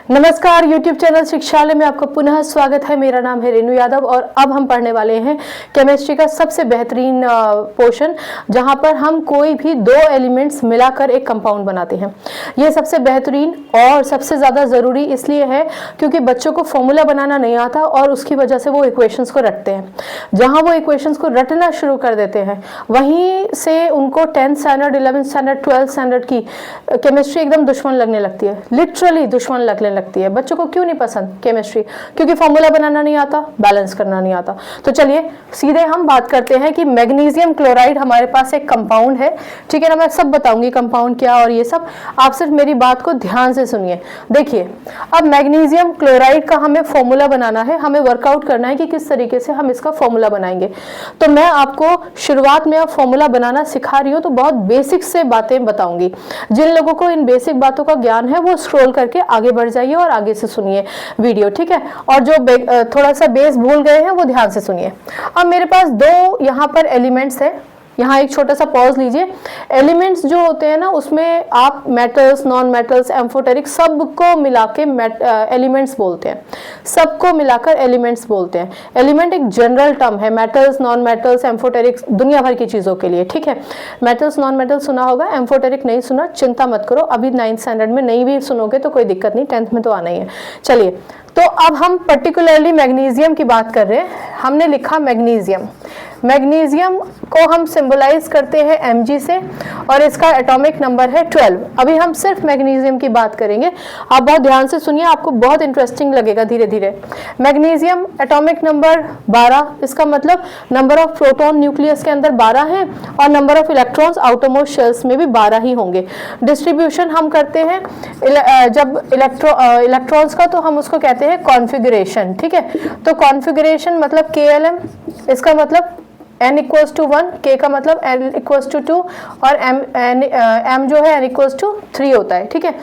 नमस्कार, YouTube channel शिक्षालय में आपका पुनः स्वागत है। मेरा नाम है रेनू यादव और अब हम पढ़ने वाले हैं केमिस्ट्री का सबसे बेहतरीन पोर्शन, जहां पर हम कोई भी दो एलिमेंट्स मिलाकर एक कंपाउंड बनाते हैं। ये सबसे बेहतरीन और सबसे ज़्यादा ज़रूरी इसलिए है क्योंकि बच्चों को फॉर्मूला बनाना नहीं आता और उसकी वजह से वो इक्वेशंस को रटते हैं। जहाँ वो इक्वेशंस को रटना शुरू कर देते हैं वहीं से उनको 10th standard, 11th standard, 12th standard की केमिस्ट्री एकदम दुश्मन लगने लगती है, लिटरली दुश्मन लगने लगती है। बच्चों को क्यों नहीं पसंद केमिस्ट्री? क्योंकि फॉर्मूला बनाना नहीं आता, बैलेंस करना नहीं आता। तो चलिए सीधे हम बात करते हैं कि मैग्नीशियम क्लोराइड हमारे पास एक कंपाउंड है, ठीक है ना। मैं सब बताऊंगी कंपाउंड क्या और ये सब, आप सिर्फ मेरी बात को ध्यान से सुनिए। देखिए, अब मैग्नीशियम क्लोराइड का हमें फॉर्मूला बनाना है, हमें वर्कआउट करना है कि किस तरीके से हम इसका फॉर्मूला बनाएंगे। तो मैं आपको शुरुआत में अब फॉर्मूला बनाना सिखा रही हूँ, तो बहुत बेसिक से बातें बताऊंगी। जिन लोगों को इन बेसिक बातों का ज्ञान है वो स्क्रॉल करके आगे बढ़ जाइए और आगे से सुनिए वीडियो, ठीक है। और जो थोड़ा सा बेस भूल गए हैं वो ध्यान से सुनिए। अब मेरे पास दो यहाँ पर एलिमेंट्स है, यहाँ एक छोटा सा पॉज लीजिए। एलिमेंट्स जो होते हैं ना, उसमें आप मेटल्स, नॉन मेटल्स, एम्फोटेरिक सबको मिला के एलिमेंट्स बोलते हैं, सबको मिलाकर एलिमेंट्स बोलते हैं। एलिमेंट एक जनरल टर्म है, मेटल्स, नॉन मेटल्स, एम्फोटेरिक, दुनिया भर की चीज़ों के लिए, ठीक है। मेटल्स, नॉन मेटल्स सुना होगा, एम्फोटेरिक नहीं सुना, चिंता मत करो, अभी 9th स्टैंडर्ड में नहीं भी सुनोगे तो कोई दिक्कत नहीं, 10th में तो आना ही है। चलिए, तो अब हम पर्टिकुलरली मैग्नीशियम की बात कर रहे हैं। हमने लिखा मैग्नीशियम। मैग्नीशियम को हम सिंबलाइज करते हैं Mg से और इसका एटॉमिक नंबर है 12। अभी हम सिर्फ मैग्नीशियम की बात करेंगे, आप बहुत ध्यान से सुनिए, आपको बहुत इंटरेस्टिंग लगेगा धीरे धीरे। मैग्नीशियम एटॉमिक नंबर 12, इसका मतलब नंबर ऑफ प्रोटॉन न्यूक्लियस के अंदर 12 है और number of electrons outermost shells में भी 12 ही होंगे। डिस्ट्रीब्यूशन हम करते हैं जब इलेक्ट्रॉन्स का, तो हम उसको कहते हैं कॉन्फ़िगरेशन, ठीक है। तो कॉन्फ़िगरेशन मतलब KLM, इसका मतलब n इक्वल्स टू 1, k का मतलब n इक्वल्स टू 2 और m जो है n इक्वल्स टू 3 होता है, ठीक है।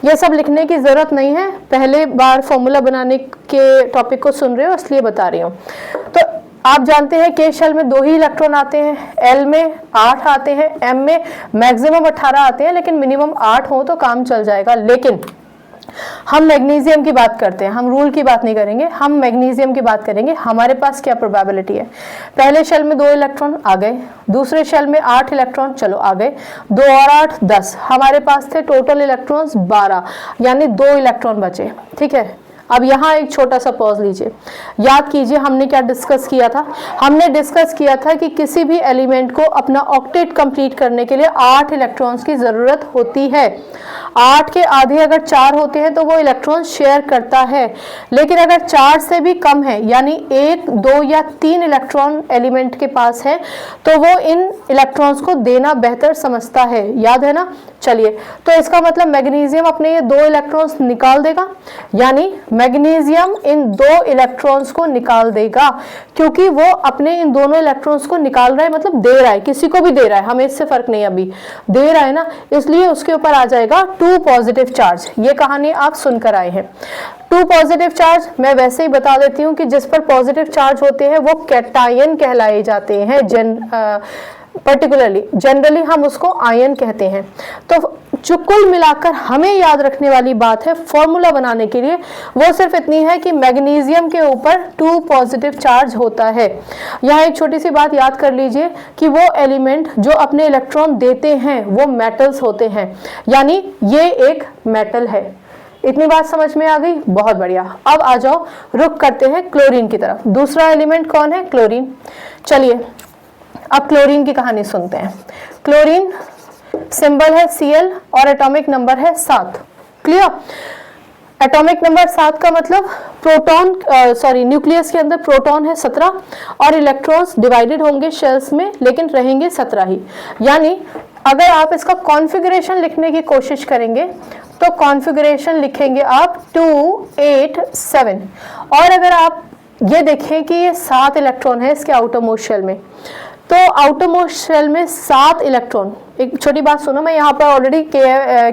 ये सब लिखने की ज़रूरत नहीं है, पहले बार फॉर्मूला बनाने के टॉपिक को सुन रहे हो इसलिए बता रही हूँ। तो आप जानते हैं k शेल में 2 ही इलेक्ट्रॉन आते हैं, l में 8 आते हैं, m में मैक्सिमम 18 आते हैं, लेकिन मिनिमम 8 हो तो काम चल जाएगा। लेकिन हम मैग्नीशियम की बात करते हैं, हम रूल की बात नहीं करेंगे, हम मैग्नीशियम की बात करेंगे। हमारे पास क्या प्रोबेबिलिटी है? पहले शेल में 2 इलेक्ट्रॉन आ गए, दूसरे शेल में 8 इलेक्ट्रॉन, चलो आ गए, 2 और 8 10, हमारे पास थे टोटल इलेक्ट्रॉन्स 12, यानी 2 इलेक्ट्रॉन बचे, ठीक है। अब यहाँ एक छोटा सा पॉज लीजिए, याद कीजिए हमने क्या डिस्कस किया था। हमने डिस्कस किया था कि किसी भी एलिमेंट को अपना ऑक्टेट कंप्लीट करने के लिए 8 इलेक्ट्रॉन्स की ज़रूरत होती है। 8 के आधे अगर 4 होते हैं तो वो इलेक्ट्रॉन शेयर करता है, लेकिन अगर 4 से भी कम है, यानी 1, 2 या 3 इलेक्ट्रॉन एलिमेंट के पास है, तो वो इन इलेक्ट्रॉन्स को देना बेहतर समझता है। याद है ना? चलिए, तो इसका मतलब मैग्नीशियम अपने ये 2 इलेक्ट्रॉन्स निकाल देगा, यानी मैग्नीशियम इन 2 इलेक्ट्रॉन्स को निकाल देगा, क्योंकि वो अपने इन दोनों इलेक्ट्रॉन्स को निकाल रहा है, मतलब दे रहा है, किसी को भी दे रहा है, हमें इससे फर्क नहीं, अभी दे रहा है ना, इसलिए उसके ऊपर आ जाएगा 2 पॉजिटिव चार्ज। ये कहानी आप सुनकर आए हैं। 2 पॉजिटिव चार्ज मैं वैसे ही बता देती हूँ कि जिस पर पॉजिटिव चार्ज होते हैं वो कैटायन कहलाए जाते हैं। पर्टिकुलरली जनरली हम उसको आयन कहते हैं। तो जो कुल मिलाकर हमें याद रखने वाली बात है फॉर्मूला बनाने के लिए, वो सिर्फ इतनी है कि मैग्नीशियम के ऊपर 2 पॉजिटिव चार्ज होता है। यहाँ एक छोटी सी बात याद कर लीजिए कि वो एलिमेंट जो अपने इलेक्ट्रॉन देते हैं वो मेटल्स होते हैं, यानी ये एक मेटल है। इतनी बात समझ में आ गई? बहुत बढ़िया। अब आ जाओ, रुक करते हैं क्लोरीन की तरफ। दूसरा एलिमेंट कौन है? क्लोरीन। चलिए अब क्लोरीन की कहानी सुनते हैं। क्लोरीन सिंबल है Cl और एटॉमिक नंबर है 7। क्लियर? एटॉमिक नंबर 7 का मतलब प्रोटॉन, न्यूक्लियस के अंदर प्रोटॉन है 17 और इलेक्ट्रॉन्स डिवाइडेड होंगे शेल्स में, लेकिन रहेंगे 17 ही। यानी अगर आप इसका कॉन्फ़िगरेशन लिखने की कोशिश करेंगे तो कॉन्फ़िगरेशन लिखेंगे आप 2, 8, 7। और अगर आप ये देखें कि ये 7 इलेक्ट्रॉन है इसके आउटर मोस्ट शेल में, तो आउटर मोस्ट शेल में 7 इलेक्ट्रॉन। एक छोटी बात सुनो, मैं यहाँ पर ऑलरेडी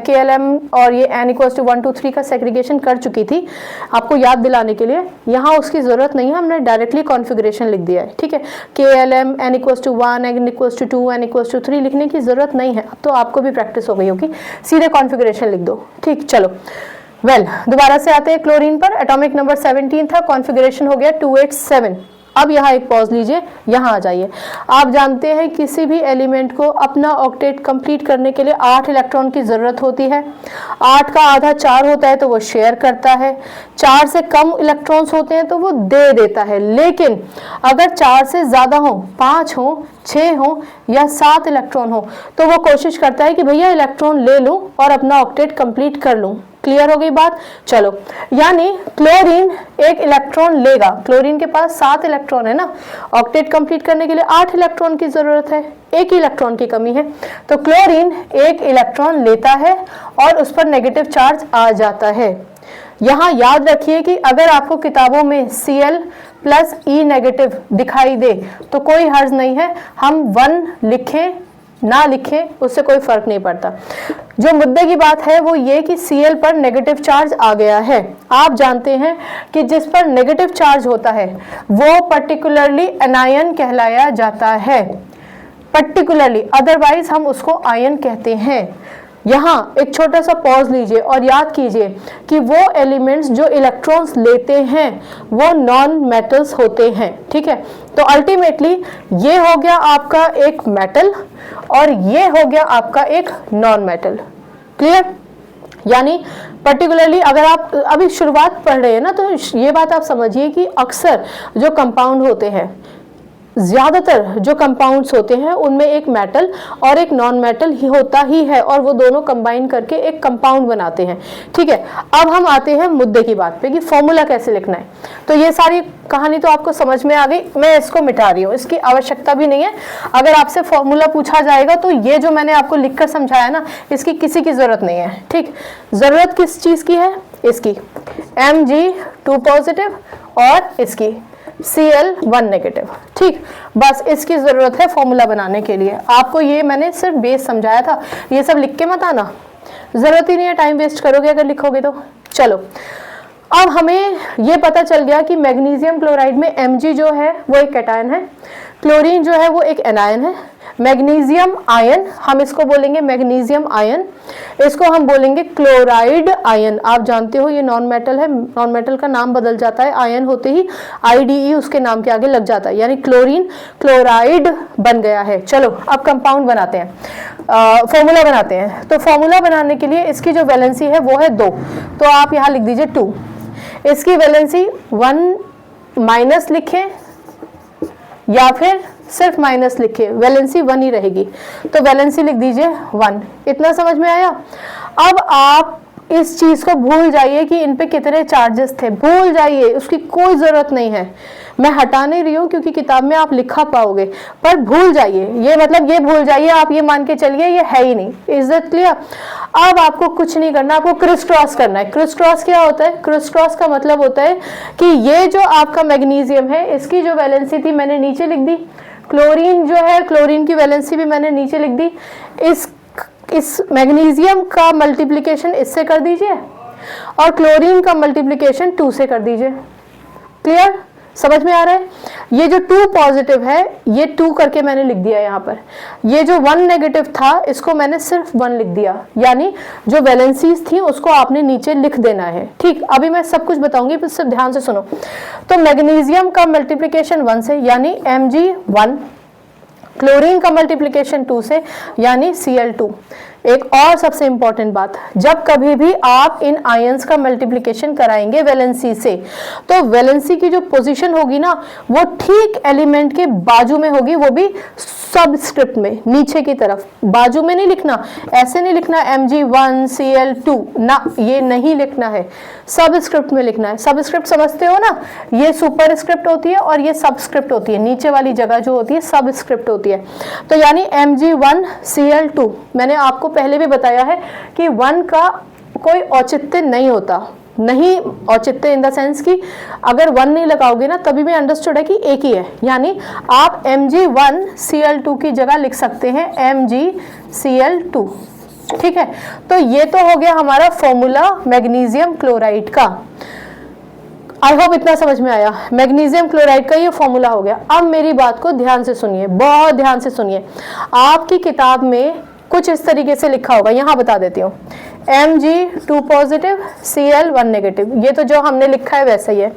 KLM और ये n इक्वल्स टू 1, 2, 3 का सेग्रीगेशन कर चुकी थी, आपको याद दिलाने के लिए। यहाँ उसकी ज़रूरत नहीं है, हमने डायरेक्टली कॉन्फ़िगरेशन लिख दिया है, ठीक है। KLM n equals to 1, n equals to 2, n equals to 3 लिखने की ज़रूरत नहीं है, अब तो आपको भी प्रैक्टिस हो गई होगी, सीधे कॉन्फ़िगरेशन लिख दो, ठीक। चलो, दोबारा से आते हैं क्लोरीन पर। एटॉमिक नंबर 17 था, कॉन्फ़िगरेशन हो गया 287। अब यहाँ एक पॉज लीजिए, यहाँ आ जाइए। आप जानते हैं किसी भी एलिमेंट को अपना ऑक्टेट कंप्लीट करने के लिए 8 इलेक्ट्रॉन की ज़रूरत होती है। 8 का आधा 4 होता है तो वो शेयर करता है, 4 से कम इलेक्ट्रॉन्स होते हैं तो वो दे देता है। लेकिन अगर 4 से ज़्यादा हो, 5 हो, 6 हो या 7 इलेक्ट्रॉन हो, तो वो कोशिश करता है कि भैया इलेक्ट्रॉन ले लूँ और अपना ऑक्टेट कंप्लीट कर लूँ। क्लियर हो गई बात? चलो, यानी क्लोरीन एक इलेक्ट्रॉन लेगा। क्लोरीन के पास 7 इलेक्ट्रॉन है ना, ऑक्टेट कंप्लीट करने के लिए 8 इलेक्ट्रॉन की जरूरत है, एक ही इलेक्ट्रॉन की कमी है, तो क्लोरीन एक इलेक्ट्रॉन लेता है और उस पर नेगेटिव चार्ज आ जाता है। यहाँ याद रखिए कि अगर आपको किताबों में Cl प्लस E नेगेटिव दिखाई दे तो कोई हर्ज नहीं है, हम 1 लिखें ना लिखें उससे कोई फर्क नहीं पड़ता। जो मुद्दे की बात है वो ये कि Cl पर नेगेटिव चार्ज आ गया है। आप जानते हैं कि जिस पर नेगेटिव चार्ज होता है वो पर्टिकुलरली एनायन कहलाया जाता है, पर्टिकुलरली, अदरवाइज हम उसको आयन कहते हैं। यहाँ एक छोटा सा पॉज लीजिए और याद कीजिए कि वो एलिमेंट्स जो इलेक्ट्रॉन्स लेते हैं वो नॉन मेटल्स होते हैं। ठीक है, तो अल्टीमेटली ये हो गया आपका एक मेटल और ये हो गया आपका एक नॉन मेटल। क्लियर? यानी पर्टिकुलरली अगर आप अभी शुरुआत पढ़ रहे हैं ना, तो ये बात आप समझिए कि अक्सर जो कंपाउंड होते हैं, ज़्यादातर जो कंपाउंड्स होते हैं उनमें एक मेटल और एक नॉन मेटल ही होता ही है और वो दोनों कंबाइन करके एक कंपाउंड बनाते हैं। ठीक है, अब हम आते हैं मुद्दे की बात पे कि फॉर्मूला कैसे लिखना है। तो ये सारी कहानी तो आपको समझ में आ गई, मैं इसको मिटा रही हूँ, इसकी आवश्यकता भी नहीं है। अगर आपसे फॉर्मूला पूछा जाएगा तो ये जो मैंने आपको लिखकर समझाया ना, इसकी किसी की ज़रूरत नहीं है। ठीक, ज़रूरत किस चीज़ की है? इसकी Mg2 पॉजिटिव और इसकी Cl1 नेगेटिव। ठीक, बस इसकी ज़रूरत है फॉर्मूला बनाने के लिए। आपको ये मैंने सिर्फ बेस समझाया था, ये सब लिख के मत आना, ज़रूरत ही नहीं है, टाइम वेस्ट करोगे अगर लिखोगे तो। चलो, अब हमें ये पता चल गया कि मैग्नीशियम क्लोराइड में Mg जो है वो एक कैटायन है, क्लोरीन जो है वो एक एनायन है। मैग्नीशियम आयन, हम इसको बोलेंगे मैग्नीशियम आयन, इसको हम बोलेंगे क्लोराइड आयन। आप जानते हो ये नॉन मेटल है, नॉन मेटल का नाम बदल जाता है, आयन होते ही IDE उसके नाम के आगे लग जाता है, यानी क्लोरीन क्लोराइड बन गया है। चलो अब कंपाउंड बनाते हैं, फॉर्मूला बनाते हैं। तो फॉर्मूला बनाने के लिए इसकी जो वैलेंसी है वो है 2, तो आप यहाँ लिख दीजिए 2। इसकी वैलेंसी 1 माइनस लिखें या फिर सिर्फ माइनस लिखे, वैलेंसी 1 ही रहेगी, तो वैलेंसी लिख दीजिए 1। इतना समझ में आया? अब आप इस चीज को भूल जाइए कि इन पे कितने चार्जेस थे, भूल जाइए, उसकी कोई जरूरत नहीं है। मैं हटा नहीं रही हूँ क्योंकि किताब में आप लिखा पाओगे, पर भूल जाइए, ये मतलब ये भूल जाइए, आप ये मान के चलिए ये है ही नहीं। Is that clear? अब आपको कुछ नहीं करना, आपको क्रिस क्रॉस करना है। क्रिस क्रॉस क्या होता है? क्रिस क्रॉस का मतलब होता है कि ये जो आपका मैग्नीशियम है इसकी जो वैलेंसी थी मैंने नीचे लिख दी, क्लोरीन जो है क्लोरीन की वैलेंसी भी मैंने नीचे लिख दी, इस मैग्नीशियम का मल्टीप्लिकेशन इससे कर दीजिए और क्लोरीन का मल्टीप्लिकेशन 2 से कर दीजिए। क्लियर? समझ में आ रहा है? ये जो 2 पॉजिटिव है ये 2 करके मैंने लिख दिया यहाँ पर, ये जो 1 नेगेटिव था इसको मैंने सिर्फ 1 लिख दिया, यानी जो वैलेंसीज थी उसको आपने नीचे लिख देना है। ठीक, अभी मैं सब कुछ बताऊंगी, पर सिर्फ ध्यान से सुनो। तो मैग्नीशियम का मल्टीप्लिकेशन 1 से यानी Mg1, क्लोरीन का मल्टीप्लिकेशन 2 से यानी Cl2। एक और सबसे इंपॉर्टेंट बात, जब कभी भी आप इन आयंस का मल्टीप्लिकेशन कराएंगे वैलेंसी से, तो वैलेंसी की जो पोजीशन होगी ना वो ठीक एलिमेंट के बाजू में होगी, वो भी सबस्क्रिप्ट में, नीचे की तरफ। बाजू में नहीं लिखना, ऐसे नहीं लिखना Mg1 Cl2 ना, ये नहीं लिखना है, सबस्क्रिप्ट में लिखना है। सबस्क्रिप्ट समझते हो ना, ये सुपर स्क्रिप्ट होती है और ये सबस्क्रिप्ट होती है, नीचे वाली जगह जो होती है सबस्क्रिप्ट होती है। तो यानी Mg1 Cl2, मैंने आपको पहले भी बताया है कि 1 का कोई औचित्य नहीं होता, नहीं औचित्य इन द सेंस कि अगर 1 नहीं लगाओगे ना तभी भी अंडरस्टूड है कि एक ही है, यानी आप Mg1 Cl2 की जगह लिख सकते हैं MgCl2। ठीक है, तो ये तो हो गया हमारा फॉर्मूला मैग्नीशियम क्लोराइड का। आई होप इतना समझ में आया। मैग्नीशियम क्लोराइड का ये फॉर्मूला हो गया। अब मेरी बात को ध्यान से सुनिए, बहुत ध्यान से सुनिए। आपकी किताब में कुछ इस तरीके से लिखा होगा, यहाँ बता देती हूँ, Mg2 पॉजिटिव Cl1 नेगेटिव, ये तो जो हमने लिखा है वैसा ही है।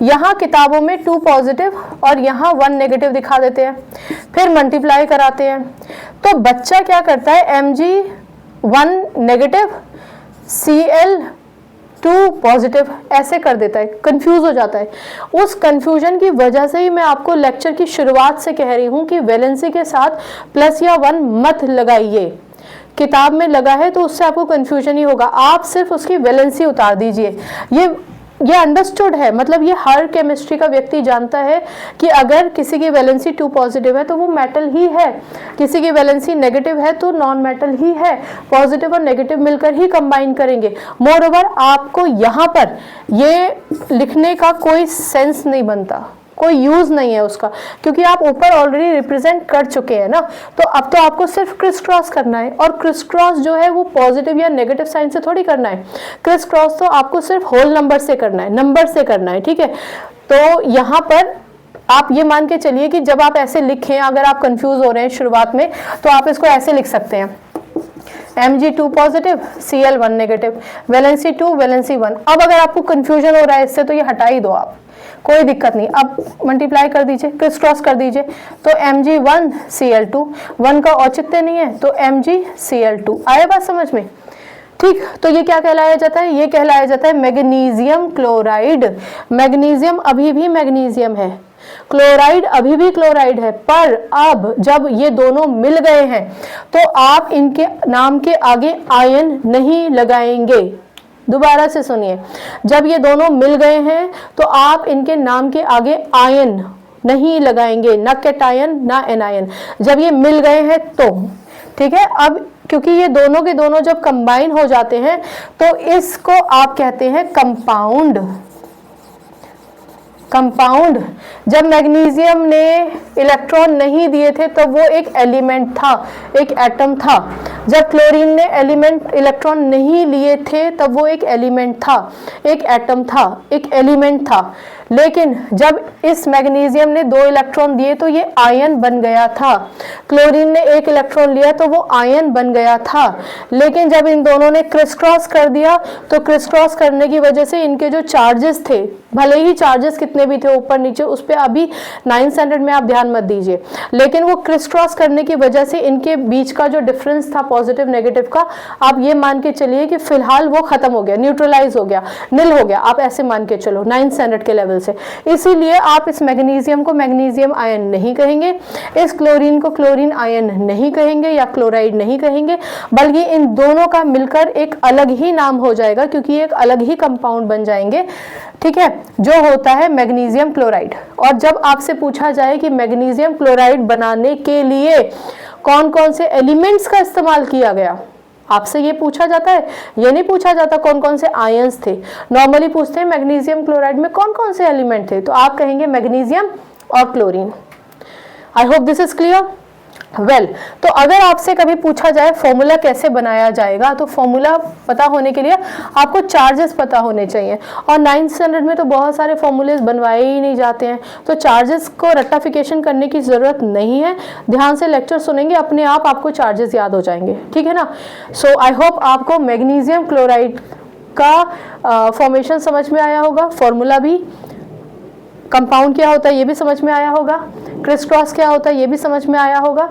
यहाँ किताबों में 2 पॉजिटिव और यहाँ 1 नेगेटिव दिखा देते हैं, फिर मल्टीप्लाई कराते हैं। तो बच्चा क्या करता है, Mg1 नेगेटिव Cl2 पॉजिटिव ऐसे कर देता है, कंफ्यूज हो जाता है। उस कंफ्यूजन की वजह से ही मैं आपको लेक्चर की शुरुआत से कह रही हूँ कि वैलेंसी के साथ प्लस या 1 मत लगाइए। किताब में लगा है तो उससे आपको कंफ्यूजन ही होगा, आप सिर्फ उसकी वैलेंसी उतार दीजिए। ये अंडरस्टूड है, मतलब ये हर केमिस्ट्री का व्यक्ति जानता है कि अगर किसी की वैलेंसी 2 पॉजिटिव है तो वो मेटल ही है, किसी की वैलेंसी नेगेटिव है तो नॉन मेटल ही है, पॉजिटिव और नेगेटिव मिलकर ही कंबाइन करेंगे। मोर ओवर आपको यहाँ पर ये लिखने का कोई सेंस नहीं बनता, कोई यूज नहीं है उसका, क्योंकि आप ऊपर ऑलरेडी रिप्रेजेंट कर चुके हैं ना। तो अब तो आपको सिर्फ क्रिस क्रॉस करना है, और क्रिस क्रॉस जो है वो पॉजिटिव या नेगेटिव साइन से थोड़ी करना है, क्रिस क्रॉस तो आपको सिर्फ होल नंबर से करना है, नंबर से करना है, ठीक है। तो यहाँ पर आप ये मान के चलिए कि जब आप ऐसे लिखें, अगर आप कंफ्यूज हो रहे हैं शुरुआत में, तो आप इसको ऐसे लिख सकते हैं, Mg2 positive Cl1 negative, valency 2 valency 1। अब अगर आपको कंफ्यूजन हो रहा है इससे तो ये हटा ही दो आप, कोई दिक्कत नहीं। अब मल्टीप्लाई कर दीजिए, क्रिस क्रॉस कर दीजिए, तो Mg1 Cl2, 1 का औचित्य नहीं है तो MgCl2। आया बात समझ में? ठीक, तो ये क्या कहलाया जाता है, ये कहलाया जाता है मैग्नीशियम क्लोराइड। मैग्नीशियम अभी भी मैग्नीशियम है, क्लोराइड अभी भी क्लोराइड है, पर अब जब ये दोनों मिल गए हैं तो आप इनके नाम के आगे आयन नहीं लगाएंगे। दोबारा से सुनिए, जब ये दोनों मिल गए हैं तो आप इनके नाम के आगे आयन नहीं लगाएंगे, ना कैटायन ना एनायन, जब ये मिल गए हैं तो, ठीक है। अब क्योंकि ये दोनों के दोनों जब कंबाइन हो जाते हैं तो इसको आप कहते हैं कंपाउंड। कंपाउंड, जब मैग्नीशियम ने इलेक्ट्रॉन नहीं दिए थे तो वो एक एलिमेंट था, एक एटम था। जब क्लोरीन ने इलेक्ट्रॉन नहीं लिए थे तब वो एक एलिमेंट था, एक एटम था, एक एलिमेंट था। लेकिन जब इस मैग्नीशियम ने 2 इलेक्ट्रॉन दिए तो ये आयन बन गया था। क्लोरीन ने 1 इलेक्ट्रॉन लिया तो वो आयन बन गया था। लेकिन जब इन दोनों ने क्रिस क्रॉस कर दिया तो क्रिस क्रॉस करने की वजह से इनके जो चार्जेस थे, भले ही चार्जेस कितने भी थे ऊपर नीचे, उस पर अभी 9th स्टैंडर्ड में आप ध्यान मत दीजिए, लेकिन वो क्रिस क्रॉस करने की वजह से इनके बीच का जो डिफरेंस था पॉजिटिव नेगेटिव का, आप ये मान के चलिए कि फिलहाल वो खत्म हो गया, न्यूट्रलाइज हो गया, नील हो गया, आप ऐसे मान के चलो 9th स्टैंडर्ड के लेवल से। इसीलिए आप इस मैग्नीशियम को मैग्नीशियम आयन नहीं कहेंगे, इस क्लोरीन को क्लोरीन आयन नहीं कहेंगे या क्लोराइड नहीं कहेंगे, बल्कि इन दोनों का मिलकर एक अलग ही नाम हो जाएगा, क्योंकि एक अलग ही कंपाउंड बन जाएंगे, ठीक है, जो होता है मैग्नीशियम क्लोराइड। और जब आपसे पूछा जाए कि मैग्नीशियम क्लोराइड बनाने के लिए कौन कौन से एलिमेंट्स का इस्तेमाल किया गया, आपसे ये पूछा जाता है, ये नहीं पूछा जाता कौन कौन से आयंस थे। नॉर्मली पूछते हैं मैग्नीशियम क्लोराइड में कौन कौन से एलिमेंट थे, तो आप कहेंगे मैग्नीशियम और chlorine. I hope this is clear. Well, तो अगर आपसे कभी पूछा जाए फॉर्मूला कैसे बनाया जाएगा, तो फॉर्मूला पता होने के लिए आपको चार्जेस पता होने चाहिए, और 9th स्टैंडर्ड में तो बहुत सारे फॉर्मूलेस बनवाए ही नहीं जाते हैं, तो चार्जेस को रट्टाफिकेशन करने की ज़रूरत नहीं है। ध्यान से लेक्चर सुनेंगे, अपने आप आपको चार्जेस याद हो जाएंगे, ठीक है ना। सो आई होप आपको मैग्नीशियम क्लोराइड का फॉर्मेशन समझ में आया होगा, फॉर्मूला भी, कंपाउंड क्या होता है ये भी समझ में आया होगा, क्रिस क्रॉस क्या होता है ये भी समझ में आया होगा।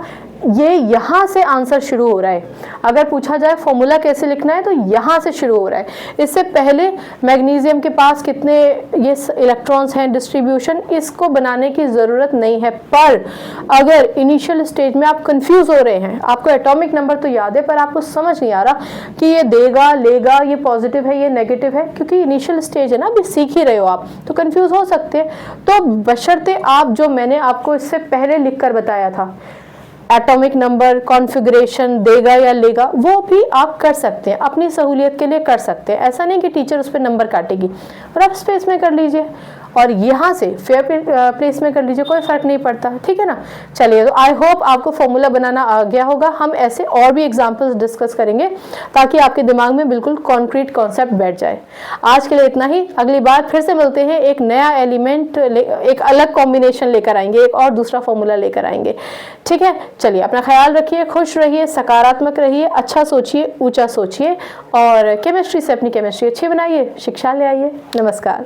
ये यहाँ से आंसर शुरू हो रहा है। अगर पूछा जाए फॉर्मूला कैसे लिखना है तो यहाँ से शुरू हो रहा है। इससे पहले मैग्नीशियम के पास कितने ये इलेक्ट्रॉन्स हैं, डिस्ट्रीब्यूशन, इसको बनाने की ज़रूरत नहीं है। पर अगर इनिशियल स्टेज में आप कंफ्यूज हो रहे हैं, आपको एटॉमिक नंबर तो याद है पर आपको समझ नहीं आ रहा कि ये देगा लेगा, ये पॉजिटिव है ये नेगेटिव है, क्योंकि इनिशियल स्टेज है ना, अभी सीख ही रहे हो आप, तो कंफ्यूज हो सकते हैं। तो बशर्ते आप जो मैंने आपको इससे पहले लिख कर बताया था, एटॉमिक नंबर, कॉन्फ़िगरेशन, देगा या लेगा, वो भी आप कर सकते हैं, अपनी सहूलियत के लिए कर सकते हैं। ऐसा नहीं कि टीचर उस पर नंबर काटेगी, रफ स्पेस में कर लीजिए और यहाँ से फेयर प्लेस में कर लीजिए, कोई फर्क नहीं पड़ता, ठीक है ना। चलिए, तो आई होप आपको फॉर्मूला बनाना आ गया होगा। हम ऐसे और भी एग्जाम्पल्स डिस्कस करेंगे ताकि आपके दिमाग में बिल्कुल कॉन्क्रीट कॉन्सेप्ट बैठ जाए। आज के लिए इतना ही, अगली बार फिर से मिलते हैं, एक नया एलिमेंट, एक अलग कॉम्बिनेशन लेकर आएंगे, एक और दूसरा फॉर्मूला लेकर आएंगे, ठीक है। चलिए, अपना ख्याल रखिए, खुश रहिए, सकारात्मक रहिए, अच्छा सोचिए, ऊंचा सोचिए और केमिस्ट्री से अपनी केमिस्ट्री अच्छी बनाइए, शिक्षा ले आइए। नमस्कार।